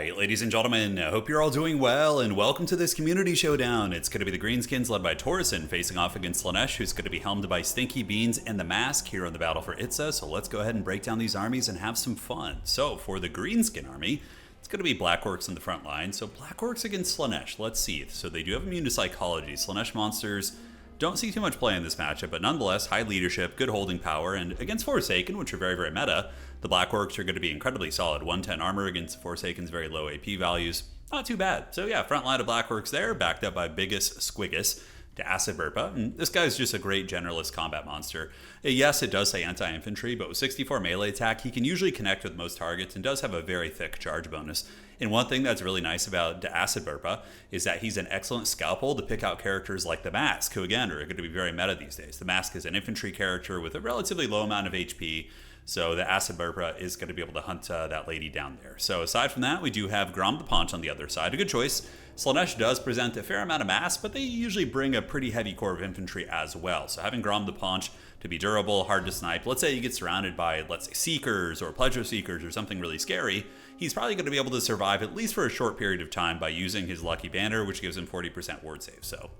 Alright, ladies and gentlemen, I hope you're all doing well, and welcome to this community showdown. It's going to be the Greenskins led by Torsen facing off against Slaanesh, who's going to be helmed by Stinky Beans and the Mask here on the battle for Itza, so let's go ahead and break down these armies and have some fun. So, for the Greenskin army, it's going to be Black Orcs in the front line. So, Black Orcs against Slaanesh, let's see. So, they do have immune to psychology. Slaanesh monsters don't see too much play in this matchup, but nonetheless, high leadership, good holding power, and against Forsaken, which are very, very meta, the Black Orcs are going to be incredibly solid. 110 armor against Forsaken's very low AP values. Not too bad. So yeah, front line of Black Orcs there, backed up by Biggest Squig to Acid Burpa. And this guy's just a great generalist combat monster. Yes, it does say anti-infantry, but with 64 melee attack, he can usually connect with most targets and does have a very thick charge bonus. And one thing that's really nice about the Acid Burpa is that he's an excellent scalpel to pick out characters like the Mask, who again are going to be very meta these days. The Mask is an infantry character with a relatively low amount of HP, so the Acid Burpa is going to be able to hunt that lady down there. So aside from that, we do have the Paunch on the other side. A good choice. Slaanesh does present a fair amount of mass, but they usually bring a pretty heavy core of infantry as well. So having the Paunch to be durable, hard to snipe. Let's say you get surrounded by, let's say, Seekers or Pleasure Seekers or something really scary. He's probably going to be able to survive at least for a short period of time by using his Lucky Banner, which gives him 40% ward save. So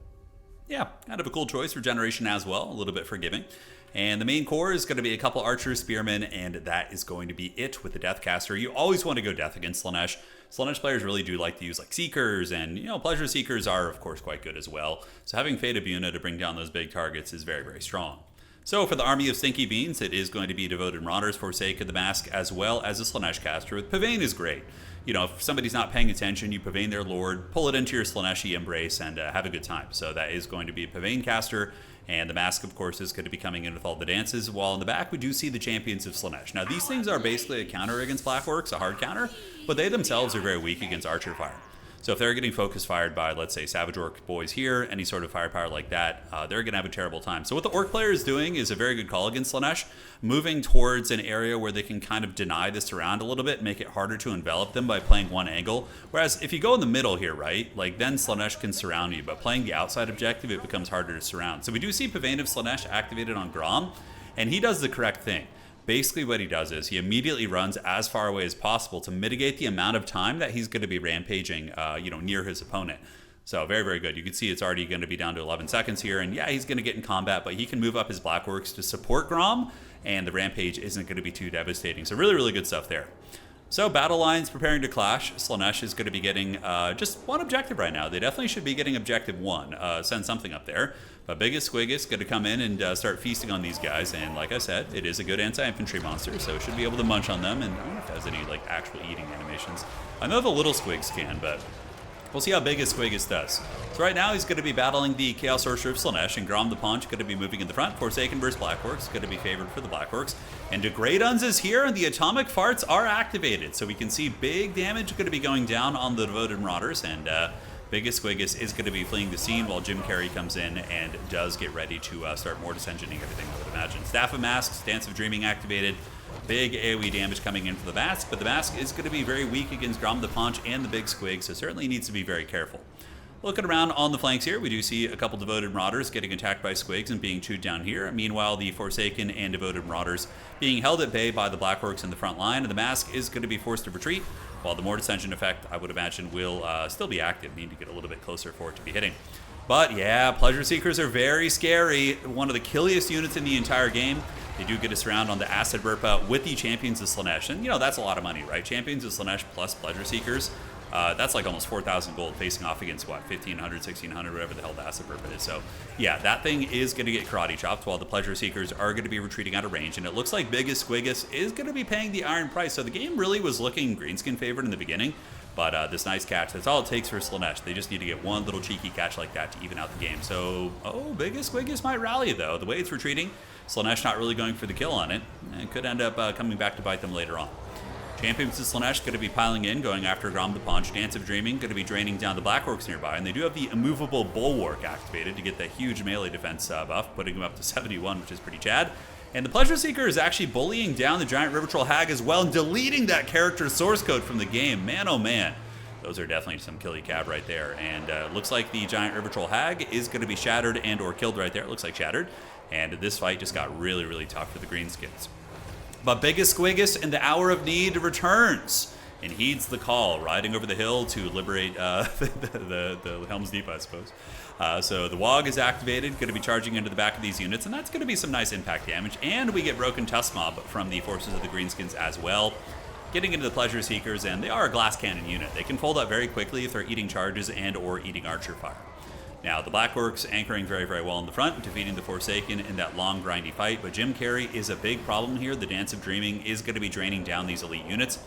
yeah, kind of a cool choice for generation as well, a little bit forgiving. And the main core is going to be a couple archers, spearmen, and that is going to be it with the Deathcaster. You always want to go Death against Slaanesh. Slaanesh players really do like to use like Seekers, and Pleasure Seekers are of course quite good as well. So having Fate of Yuna to bring down those big targets is very, very strong. So for the army of Stinky Beans, it is going to be Devoted Marauders, Forsaken, the Mask, as well as a Slaanesh caster. With Pavane is great. If somebody's not paying attention, you Pavane their Lord, pull it into your Slaaneshi Embrace, and have a good time. So that is going to be a Pavane caster. And the Mask, of course, is going to be coming in with all the dances, while in the back we do see the Champions of Slaanesh. Now, these things are basically a counter against Black Orcs, a hard counter, but they themselves are very weak against Archer Fire. So if they're getting focus fired by, let's say, Savage Orc boys here, any sort of firepower like that, they're going to have a terrible time. So what the Orc player is doing is a very good call against Slaanesh, moving towards an area where they can kind of deny the surround a little bit, make it harder to envelop them by playing one angle. Whereas if you go in the middle here, right, like then Slaanesh can surround you, but playing the outside objective, it becomes harder to surround. So we do see Pavane of Slaanesh activated on Grom, and he does the correct thing. Basically what he does is he immediately runs as far away as possible to mitigate the amount of time that he's going to be rampaging, near his opponent. So very, very good. You can see it's already going to be down to 11 seconds here. And yeah, he's going to get in combat, but he can move up his Black Orcs to support Grom, and the rampage isn't going to be too devastating. So really, really good stuff there. So battle lines preparing to clash. Slaanesh is going to be getting just one objective right now. They definitely should be getting objective 1. Send something up there. But Biggest Squig is going to come in and start feasting on these guys. And like I said, it is a good anti-infantry monster, so it should be able to munch on them. And I don't know if it has any like actual eating animations. I know the little Squigs can, but we'll see how Biggest Squig does. So right now he's going to be battling the Chaos Sorcerer of Slaanesh, and the Paunch going to be moving in the front. Forsaken versus Black Orcs going to be favored for the Black Orcs. And Degradons is here, and the Atomic Farts are activated. So we can see big damage going to be going down on the Devoted Marauders, and Biggest Squig is going to be fleeing the scene while Jim Carrey comes in and does get ready to start more dissensioning everything, I would imagine. Staff of Masks, Dance of Dreaming activated. Big AoE damage coming in for the Mask, but the Mask is going to be very weak against the Paunch and the Big Squig, so certainly needs to be very careful. Looking around on the flanks here, we do see a couple Devoted Marauders getting attacked by Squigs and being chewed down here. Meanwhile, the Forsaken and Devoted Marauders being held at bay by the Black Orcs in the front line, and the Mask is going to be forced to retreat, while the more dissension effect, I would imagine, will still be active. Need to get a little bit closer for it to be hitting. But yeah, Pleasure Seekers are very scary. One of the killiest units in the entire game. They do get a surround on the Acid Burpa with the Champions of Slaanesh. And, that's a lot of money, right? Champions of Slaanesh plus Pleasure Seekers. That's like almost 4,000 gold facing off against, what, 1,500, 1,600, whatever the hell the Acid Burpa is. So, yeah, that thing is going to get karate chopped while the Pleasure Seekers are going to be retreating out of range. And it looks like Biggest Squig is going to be paying the iron price. So the game really was looking Greenskin favored in the beginning. But this nice catch, that's all it takes for Slaanesh. They just need to get one little cheeky catch like that to even out the game. So, Biggest Squig might rally, though. The way it's retreating, Slaanesh not really going for the kill on it. And could end up coming back to bite them later on. Champions of Slaanesh going to be piling in, going after the Paunch. Dance of Dreaming going to be draining down the Black Orcs nearby. And they do have the Immovable Bulwark activated to get the huge melee defense buff, putting them up to 71, which is pretty chad. And the Pleasure Seeker is actually bullying down the Giant River Troll Hag as well, and deleting that character's source code from the game. Man, oh man. Those are definitely some killy cab right there. And looks like the Giant River Troll Hag is going to be shattered and or killed right there. It looks like shattered. And this fight just got really, really tough for the Greenskins. But Biggest Squig in the hour of need returns. and heeds the call, riding over the hill to liberate the Helm's Deep, I suppose. So the Wog is activated, going to be charging into the back of these units, and that's going to be some nice impact damage. And we get Broken Tusk Mob from the forces of the Greenskins as well, getting into the Pleasure Seekers, and they are a glass cannon unit. They can fold up very quickly if they're eating charges and or eating archer fire. Now, the Black Orcs anchoring very, very well in the front, defeating the Forsaken in that long, grindy fight, but Jim Carrey is a big problem here. The Dance of Dreaming is going to be draining down these elite units.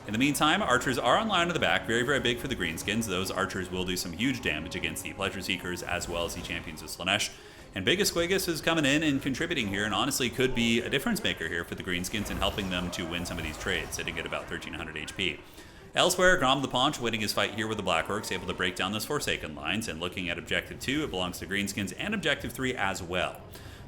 In the meantime, archers are on line in the back, very, very big for the Greenskins. Those archers will do some huge damage against the Pleasure Seekers as well as the champions of Slaanesh. And Biggest Squig is coming in and contributing here, and honestly could be a difference maker here for the Greenskins and helping them to win some of these trades, sitting at about 1300 HP. Elsewhere, Grom the Paunch winning his fight here with the Black Orcs, able to break down those Forsaken lines, and looking at Objective 2, it belongs to Greenskins, and Objective 3 as well.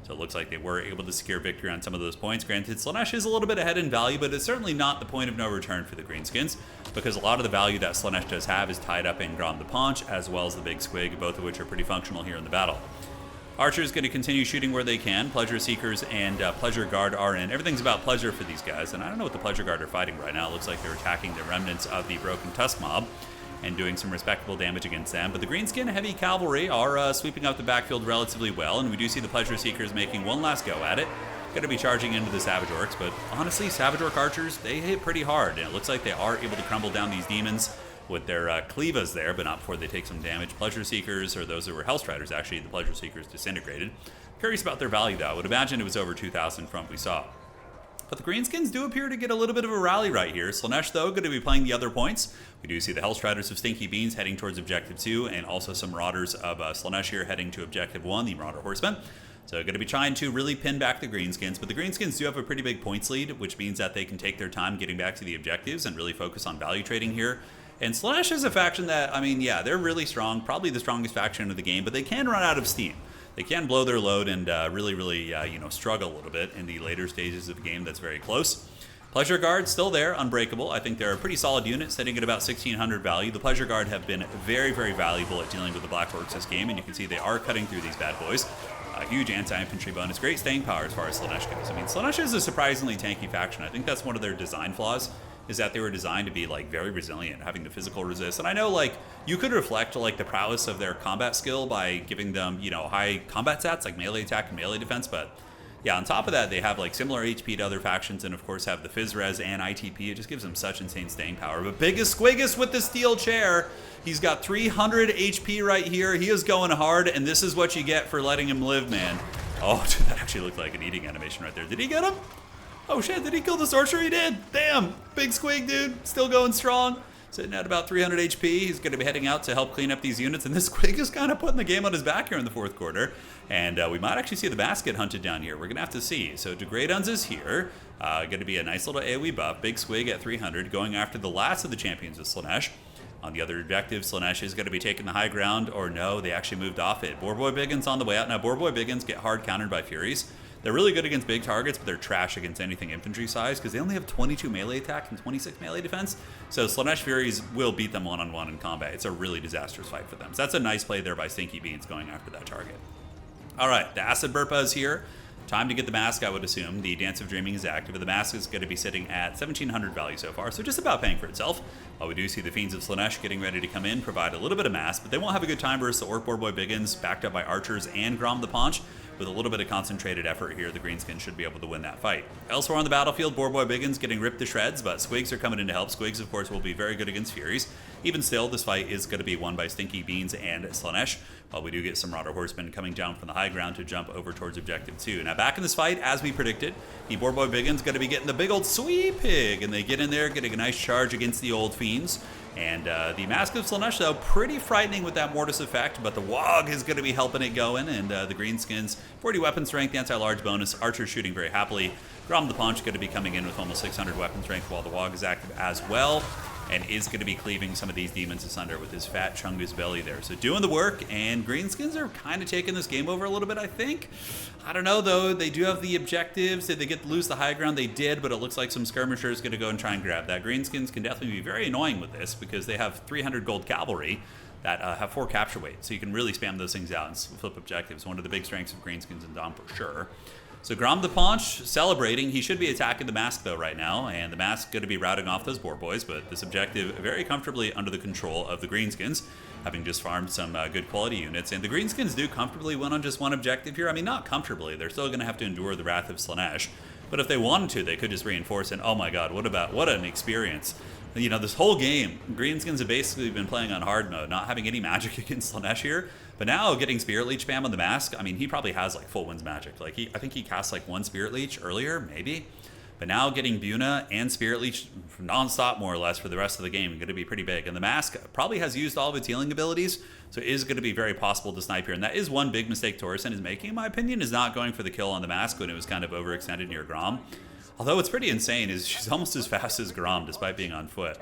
So it looks like they were able to secure victory on some of those points. Granted, Slaanesh is a little bit ahead in value, but it's certainly not the point of no return for the Greenskins, because a lot of the value that Slaanesh does have is tied up in Grom the Paunch, as well as the Big Squig, both of which are pretty functional here in the battle. Archers going to continue shooting where they can. Pleasure Seekers and Pleasure Guard are in. Everything's about pleasure for these guys, and I don't know what the Pleasure Guard are fighting right now. It looks like they're attacking the remnants of the Broken Tusk Mob and doing some respectable damage against them. But the Greenskin Heavy Cavalry are sweeping up the backfield relatively well, and we do see the Pleasure Seekers making one last go at it. Going to be charging into the Savage Orcs, but honestly, Savage Orc Archers, they hit pretty hard, and it looks like they are able to crumble down these demons with their cleavas there, but not before they take some damage. Pleasure Seekers, or those who were Hellstriders, actually, the Pleasure Seekers disintegrated. Curious about their value, though. I would imagine it was over 2,000 from what we saw. But the Greenskins do appear to get a little bit of a rally right here. Slaanesh, though, going to be playing the other points. We do see the Hellstriders of Stinky Beans heading towards Objective 2, and also some Marauders of Slaanesh here heading to Objective 1, the Marauder Horsemen. So going to be trying to really pin back the Greenskins, but the Greenskins do have a pretty big points lead, which means that they can take their time getting back to the objectives and really focus on value trading here. And Slaanesh is a faction that, I mean, yeah, they're really strong, probably the strongest faction of the game, but they can run out of steam. They can blow their load and really, struggle a little bit in the later stages of the game that's very close. Pleasure Guard still there, unbreakable. I think they're a pretty solid unit, sitting at about 1,600 value. The Pleasure Guard have been very, very valuable at dealing with the Black Orcs this game, and you can see they are cutting through these bad boys. A huge anti-infantry bonus, great staying power as far as Slaanesh goes. I mean, Slaanesh is a surprisingly tanky faction. I think that's one of their design flaws, is that they were designed to be like very resilient, having the physical resist. And I know like you could reflect like the prowess of their combat skill by giving them, high combat stats like melee attack and melee defense, but yeah, on top of that, they have like similar HP to other factions, and of course have the Phys Res and ITP. It just gives them such insane staying power. But Biggest Squig with the steel chair. He's got 300 HP right here. He is going hard, and this is what you get for letting him live, man. Oh, dude, that actually looked like an eating animation right there. Did he get him? Oh shit, did he kill the sorcerer? He did. Damn, Big Squig, dude, still going strong. Sitting at about 300 HP. He's going to be heading out to help clean up these units, and this Squig is kind of putting the game on his back here in the fourth quarter. And we might actually see the MASQUE get hunted down here. We're going to have to see. So Degradons is here. Going to be a nice little AoE buff. Big Squig at 300, going after the last of the champions of Slaanesh. On the other objective, Slaanesh is going to be taking the high ground, or no, they actually moved off it. Boarboy Biggins on the way out. Now, Boarboy Biggins get hard countered by Furies. They're really good against big targets, but they're trash against anything infantry size because they only have 22 melee attack and 26 melee defense. So Slaanesh Furies will beat them one-on-one in combat. It's a really disastrous fight for them. So that's a nice play there by Stinky Beans going after that target. All right, the Acid Burpa is here. Time to get the MASQUE, I would assume. The Dance of Dreaming is active, but the MASQUE is going to be sitting at 1,700 value so far, so just about paying for itself. While we do see the Fiends of Slaanesh getting ready to come in, provide a little bit of mass, but they won't have a good time versus the Orc Boarboy Biggins, backed up by Archers and Grom the Paunch. With a little bit of concentrated effort here, the Greenskins should be able to win that fight. Elsewhere on the battlefield, Boarboy Biggins getting ripped to shreds, but Squigs are coming in to help. Squigs, of course, will be very good against Furies. Even still, this fight is going to be won by Stinky Beans and Slaanesh, while we do get some Marauder Horsemen coming down from the high ground to jump over towards Objective 2. Now, back in this fight, as we predicted, the Boarboy Biggins going to be getting the big old sweet pig, and they get in there, getting a nice charge against the old Fiends. And the Mask of Slaanesh, though, pretty frightening with that Mortis effect, but the Wog is going to be helping it going, and the Greenskins, 40 weapon strength, anti-large bonus, Archers shooting very happily. Grom the Paunch going to be coming in with almost 600 weapon strength, while the Wog is active as well, and is going to be cleaving some of these demons asunder with his fat Chungus belly there. So doing the work, and Greenskins are kind of taking this game over a little bit, I think. I don't know, though. They do have the objectives. Did they get to lose the high ground? They did, but it looks like some skirmishers going to go and try and grab that. Greenskins can definitely be very annoying with this because they have 300 gold cavalry that have 4 capture weight. So you can really spam those things out and flip objectives. One of the big strengths of Greenskins and Dom for sure. So Grom the Paunch celebrating. He should be attacking the Mask though right now, and the Mask going to be routing off those boar boys, but this objective very comfortably under the control of the Greenskins, having just farmed some good quality units. And the Greenskins do comfortably win on just one objective here. I mean, not comfortably. They're still going to have to endure the wrath of Slaanesh. But if they wanted to, they could just reinforce it. Oh my god, what an experience. You know, this whole game, Greenskins have basically been playing on hard mode, not having any magic against Slaanesh here. But now getting Spirit Leech spam on the Mask, I mean, he probably has like full winds magic. Like, I think he cast like one Spirit Leech earlier, maybe. But now getting Buna and Spirit Leech non-stop more or less for the rest of the game is going to be pretty big. And the Mask probably has used all of its healing abilities, so it is going to be very possible to snipe here. And that is one big mistake Torsen is making, in my opinion, is not going for the kill on the Mask when it was kind of overextended near Grom. Although it's pretty insane, is she's almost as fast as Grom despite being on foot.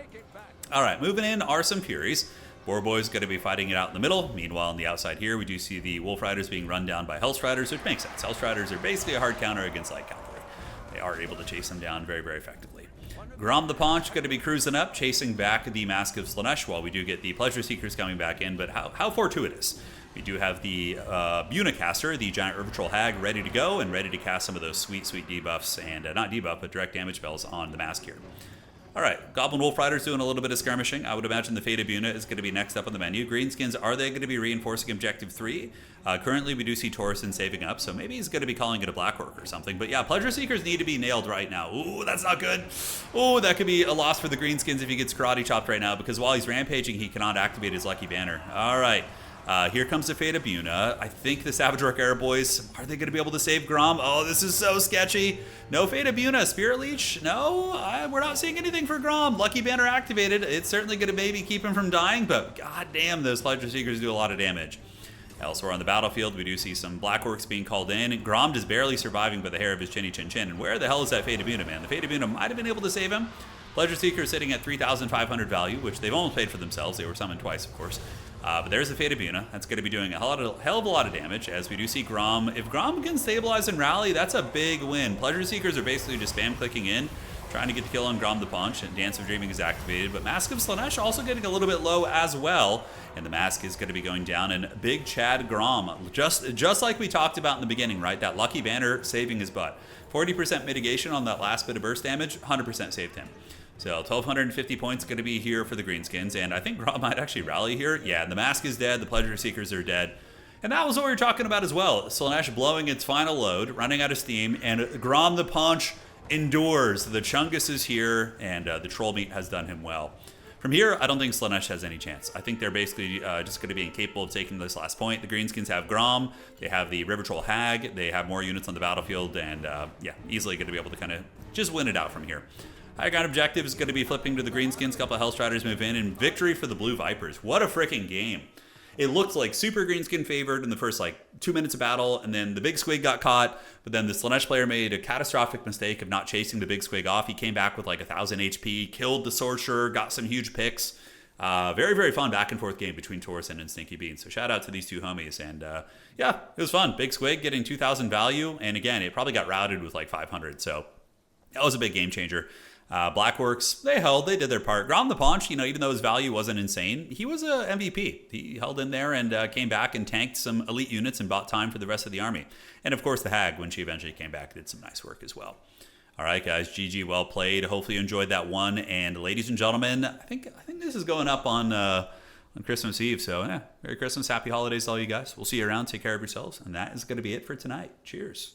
All right, moving in are some Furies. Boar Boy's going to be fighting it out in the middle. Meanwhile, on the outside here, we do see the Wolf Riders being run down by Hellstriders, which makes sense. Hellstriders are basically a hard counter against Light Cavalry. They are able to chase them down very, very effectively. Grom the Paunch going to be cruising up, chasing back the Mask of Slaanesh while we do get the Pleasure Seekers coming back in, but how fortuitous. We do have the Buna caster, the Giant River Troll Hag, ready to go and ready to cast some of those sweet, sweet debuffs, and not debuff, but direct damage spells on the Mask here. All right, Goblin Wolf Riders doing a little bit of skirmishing. I would imagine the Fate of Buna is going to be next up on the menu. Greenskins, are they going to be reinforcing Objective 3? Currently, we do see Torsen saving up, so maybe he's going to be calling it a Black Orc or something. But yeah, Pleasure Seekers need to be nailed right now. Ooh, that's not good. Ooh, that could be a loss for the Greenskins if he gets karate chopped right now, because while he's rampaging, he cannot activate his Lucky Banner. All right. Here comes the Fate of Buna. I think the Savage Orc Air Boys, are they going to be able to save Grom? Oh, this is so sketchy. No Fate of Buna. Spirit Leech? No, we're not seeing anything for Grom. Lucky Banner activated. It's certainly going to maybe keep him from dying, but god damn, those Pleasure Seekers do a lot of damage. Elsewhere on the battlefield, we do see some Black Orcs being called in. Grom just barely surviving by the hair of his chinny chin chin. And where the hell is that Fate of Buna, man? The Fate of Buna might have been able to save him. Pleasure Seeker sitting at 3,500 value, which they've almost paid for themselves. They were summoned twice, of course. But there's the Fate of Buna. That's going to be doing a hell of a lot of damage, as we do see Grom. If Grom can stabilize and rally, that's a big win. Pleasure Seekers are basically just spam clicking in, trying to get the kill on Grom the Paunch, and Dance of Dreaming is activated. But Mask of Slaanesh also getting a little bit low as well, and the Mask is going to be going down. And Big Chad Grom, just like we talked about in the beginning, right? That Lucky Banner saving his butt. 40% mitigation on that last bit of burst damage, 100% saved him. So 1,250 points going to be here for the Greenskins, and I think Grom might actually rally here. Yeah, the Mask is dead, the Pleasure Seekers are dead. And that was what we were talking about as well. Slaanesh blowing its final load, running out of steam, and Grom the Paunch endures. The Chungus is here, and the Troll Meat has done him well. From here, I don't think Slaanesh has any chance. I think they're basically just going to be incapable of taking this last point. The Greenskins have Grom, they have the River Troll Hag, they have more units on the battlefield, and yeah, easily going to be able to kind of just win it out from here. High ground objective is going to be flipping to the Greenskins. A couple of Hellstriders move in, and victory for the Blue Vipers. What a freaking game. It looked like super Greenskin favored in the first, 2 minutes of battle, and then the big Squig got caught, but then the Slaanesh player made a catastrophic mistake of not chasing the big Squig off. He came back with 1,000 HP, killed the Sorcerer, got some huge picks. Very, very fun back and forth game between Torsen and Stinky Beans. So shout out to these two homies. And yeah, it was fun. Big Squig getting 2,000 value, and again, it probably got routed with 500, so that was a big game changer. Black Orcs, they held, they did their part. Grom the Paunch, even though his value wasn't insane, he was a MVP. He held in there and came back and tanked some elite units and bought time for the rest of the army. And of course the Hag, when she eventually came back, did some nice work as well. All right, guys, GG, well played. Hopefully you enjoyed that one. And ladies and gentlemen, I think this is going up on Christmas Eve. So yeah, Merry Christmas, Happy Holidays to all you guys. We'll see you around. Take care of yourselves. And that is going to be it for tonight. Cheers.